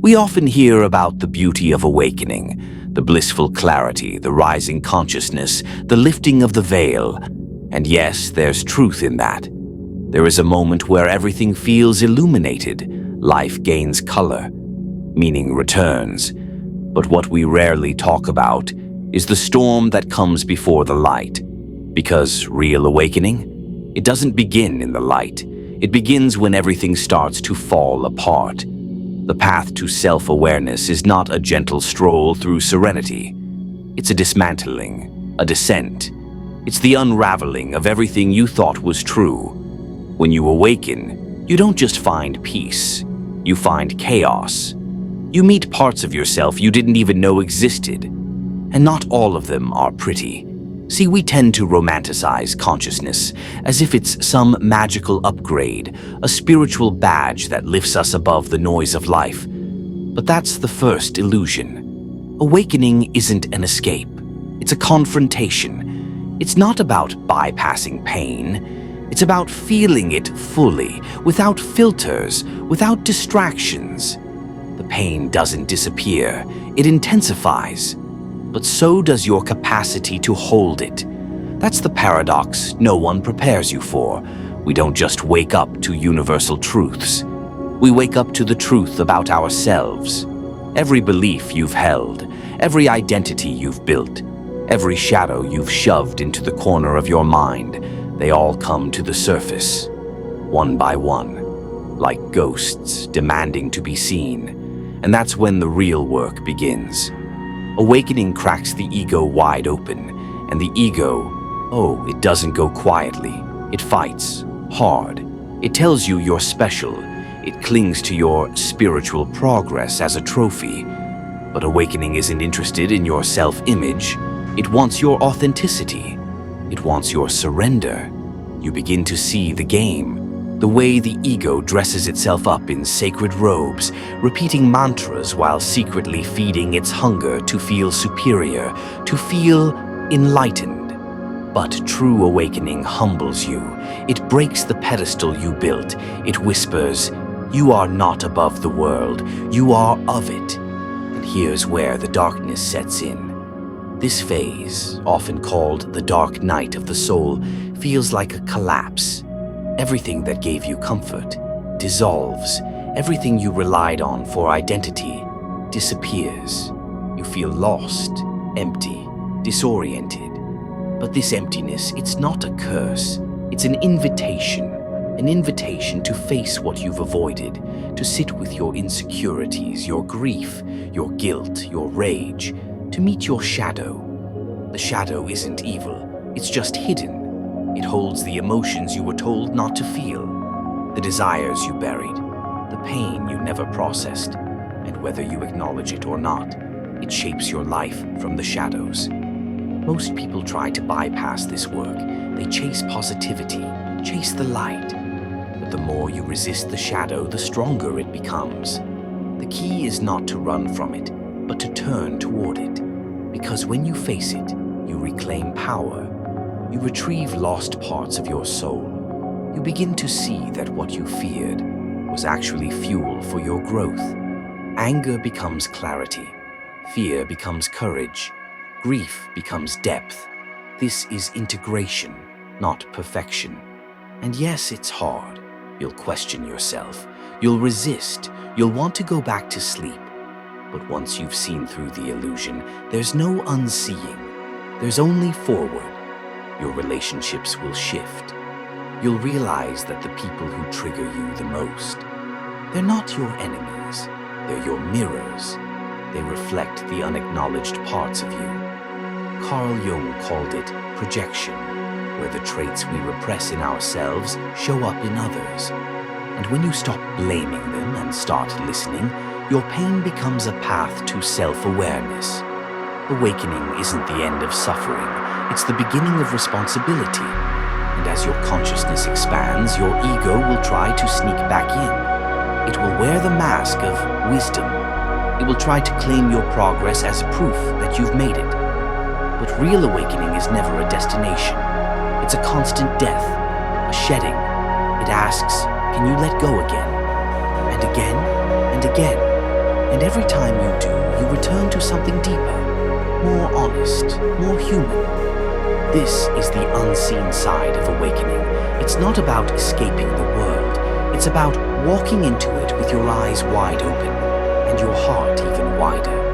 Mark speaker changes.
Speaker 1: We often hear about the beauty of awakening, the blissful clarity, the rising consciousness, the lifting of the veil. And yes, there's truth in that. There is a moment where everything feels illuminated, life gains color, meaning returns. But what we rarely talk about is the storm that comes before the light. Because real awakening, it doesn't begin in the light. It begins when everything starts to fall apart. The path to self-awareness is not a gentle stroll through serenity. It's a dismantling, a descent. It's the unraveling of everything you thought was true. When you awaken, you don't just find peace, you find chaos. You meet parts of yourself you didn't even know existed. And not all of them are pretty. See, we tend to romanticize consciousness as if it's some magical upgrade, a spiritual badge that lifts us above the noise of life. But that's the first illusion. Awakening isn't an escape. It's a confrontation. It's not about bypassing pain. It's about feeling it fully, without filters, without distractions. The pain doesn't disappear. It intensifies. But so does your capacity to hold it. That's the paradox no one prepares you for. We don't just wake up to universal truths. We wake up to the truth about ourselves. Every belief you've held, every identity you've built, every shadow you've shoved into the corner of your mind, they all come to the surface, one by one, like ghosts demanding to be seen. And that's when the real work begins. Awakening cracks the ego wide open, and the ego, it doesn't go quietly. It fights hard. It tells you you're special. It clings to your spiritual progress as a trophy. But awakening isn't interested in your self-image. It wants your authenticity. It wants your surrender. You begin to see the game. The way the ego dresses itself up in sacred robes, repeating mantras while secretly feeding its hunger to feel superior, to feel enlightened. But true awakening humbles you. It breaks the pedestal you built. It whispers, "You are not above the world. You are of it." And here's where the darkness sets in. This phase, often called the dark night of the soul, feels like a collapse. Everything that gave you comfort dissolves. Everything you relied on for identity disappears. You feel lost, empty, disoriented. But this emptiness, it's not a curse. It's an invitation to face what you've avoided, to sit with your insecurities, your grief, your guilt, your rage, to meet your shadow. The shadow isn't evil, it's just hidden. It holds the emotions you were told not to feel, the desires you buried, the pain you never processed, and whether you acknowledge it or not, it shapes your life from the shadows. Most people try to bypass this work. They chase positivity, chase the light. But the more you resist the shadow, the stronger it becomes. The key is not to run from it, but to turn toward it. Because when you face it, you reclaim power. You retrieve lost parts of your soul. You begin to see that what you feared was actually fuel for your growth. Anger becomes clarity. Fear becomes courage. Grief becomes depth. This is integration, not perfection. And yes, it's hard. You'll question yourself. You'll resist. You'll want to go back to sleep. But once you've seen through the illusion, there's no unseeing. There's only forward. Your relationships will shift. You'll realize that the people who trigger you the most, they're not your enemies. They're your mirrors. They reflect the unacknowledged parts of you. Carl Jung called it projection, where the traits we repress in ourselves show up in others. And when you stop blaming them and start listening, your pain becomes a path to self-awareness. Awakening isn't the end of suffering. It's the beginning of responsibility. And as your consciousness expands, your ego will try to sneak back in. It will wear the mask of wisdom. It will try to claim your progress as proof that you've made it. But real awakening is never a destination. It's a constant death, a shedding. It asks, can you let go again? And again, and again. And every time you do, you return to something deeper, more honest, more human. This is the unseen side of awakening. It's not about escaping the world. It's about walking into it with your eyes wide open and your heart even wider.